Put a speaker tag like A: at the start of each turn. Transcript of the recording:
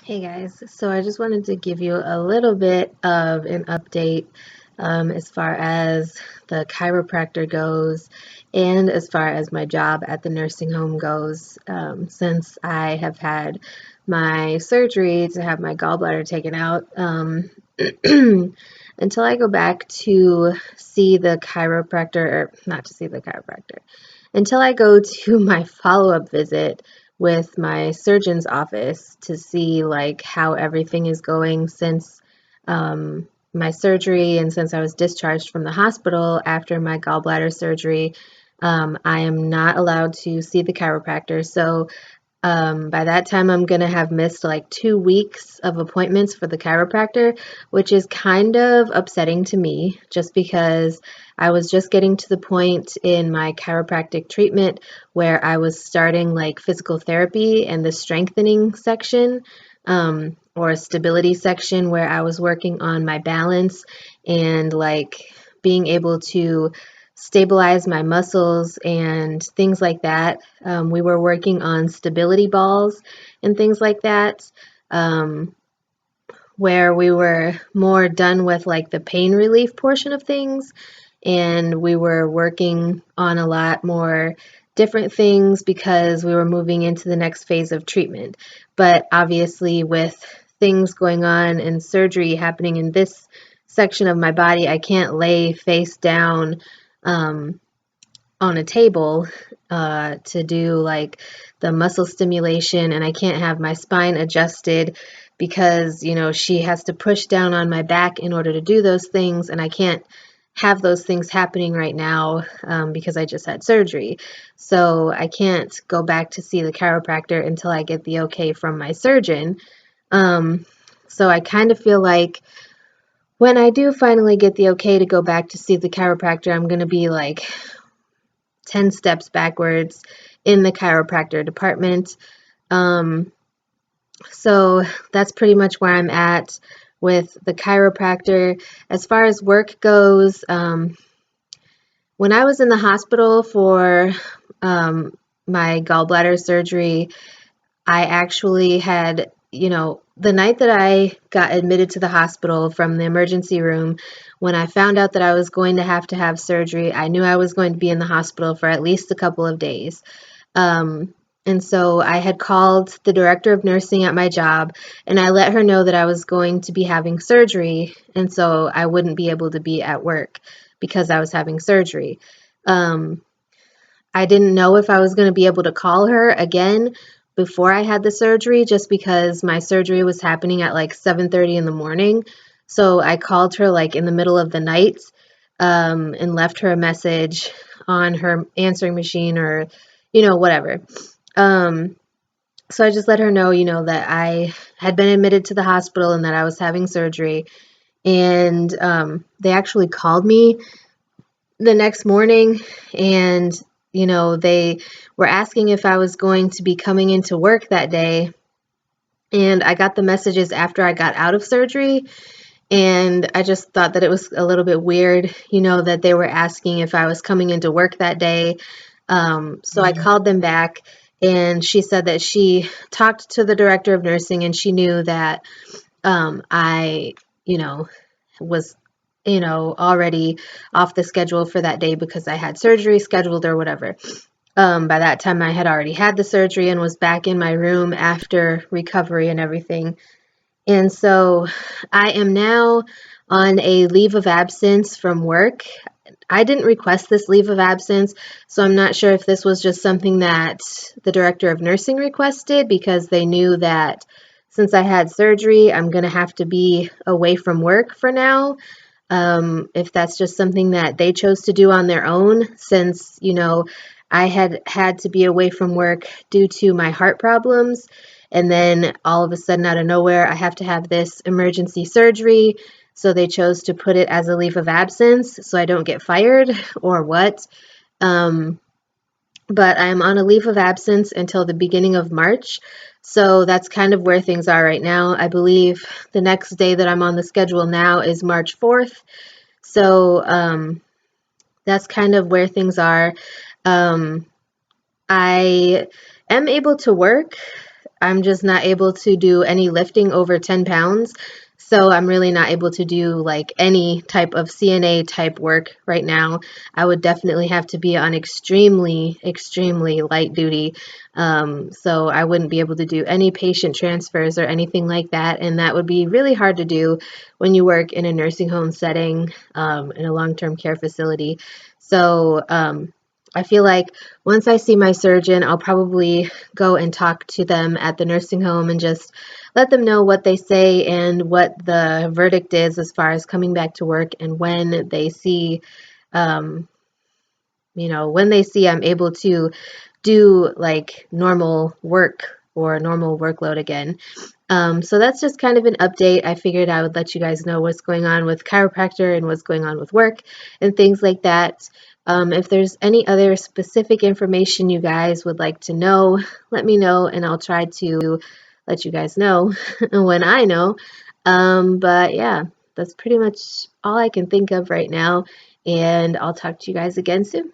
A: Hey guys, so I just wanted to give you a little bit of an update as far as the chiropractor goes and as far as my job at the nursing home goes. Since I have had my surgery to have my gallbladder taken out, until I go back to see the chiropractor, or not to see the chiropractor, until I go to my follow-up visit with my surgeon's office to see like how everything is going since my surgery and since I was discharged from the hospital after my gallbladder surgery. I am not allowed to see the chiropractor. So by that time, I'm going to have missed like 2 weeks of appointments for the chiropractor, which is kind of upsetting to me just because I was just getting to the point in my chiropractic treatment where I was starting like physical therapy and the strengthening section, or stability section where I was working on my balance and like being able to stabilize my muscles and things like that. We were working on stability balls and things like that, where we were more done with like the pain relief portion of things. And we were working on a lot more different things because we were moving into the next phase of treatment. But obviously, with things going on and surgery happening in this section of my body, I can't lay face down um, on a table to do like the muscle stimulation, and I can't have my spine adjusted because she has to push down on my back in order to do those things, and I can't have those things happening right now because I just had surgery. So I can't go back to see the chiropractor until I get the okay from my surgeon. So I kind of feel like when I do finally get the okay to go back to see the chiropractor, I'm going to be like 10 steps backwards in the chiropractor department. Um, so that's pretty much where I'm at with the chiropractor. As far as work goes, when I was in the hospital for my gallbladder surgery, I actually had, the night that I got admitted to the hospital from the emergency room, when I found out that I was going to have surgery, I knew I was going to be in the hospital for at least a couple of days. And so I had called the director of nursing at my job and I let her know that I was going to be having surgery. And so I wouldn't be able to be at work because I was having surgery. Um, I didn't know if I was going to be able to call her again before I had the surgery just because my surgery was happening at like 7:30 in the morning. So I called her like in the middle of the night, and left her a message on her answering machine or, whatever. Um, so I just let her know, that I had been admitted to the hospital and that I was having surgery. And they actually called me the next morning and they were asking if I was going to be coming into work that day, and I got the messages after I got out of surgery, and I just thought that it was a little bit weird, that they were asking if I was coming into work that day. So I called them back, and she said that she talked to the director of nursing and she knew that I was already off the schedule for that day because I had surgery scheduled or whatever. By that time, I had already had the surgery and was back in my room after recovery and everything. And so I am now on a leave of absence from work. I didn't request this leave of absence, so I'm not sure if this was just something that the director of nursing requested because they knew that since I had surgery, I'm going to have to be away from work for now. If that's just something that they chose to do on their own, since, I had to be away from work due to my heart problems. And then all of a sudden, out of nowhere, I have to have this emergency surgery. So they chose to put it as a leave of absence so I don't get fired or what. Um, but I'm on a leave of absence until the beginning of March. So that's kind of where things are right now. I believe the next day that I'm on the schedule now is March 4th. So that's kind of where things are. Um, I am able to work. I'm just not able to do any lifting over 10 pounds. So I'm really not able to do like any type of CNA type work right now. I would definitely have to be on extremely, extremely light duty. So I wouldn't be able to do any patient transfers or anything like that. And that would be really hard to do when you work in a nursing home setting, in a long-term care facility. So I feel like once I see my surgeon, I'll probably go and talk to them at the nursing home and just let them know what they say and what the verdict is as far as coming back to work, and when they see, um, when they see I'm able to do like normal work or normal workload again. So that's just kind of an update. I figured I would let you guys know what's going on with chiropractor and what's going on with work and things like that. If there's any other specific information you guys would like to know, let me know and I'll try to let you guys know when I know. But yeah, that's pretty much all I can think of right now. And I'll talk to you guys again soon.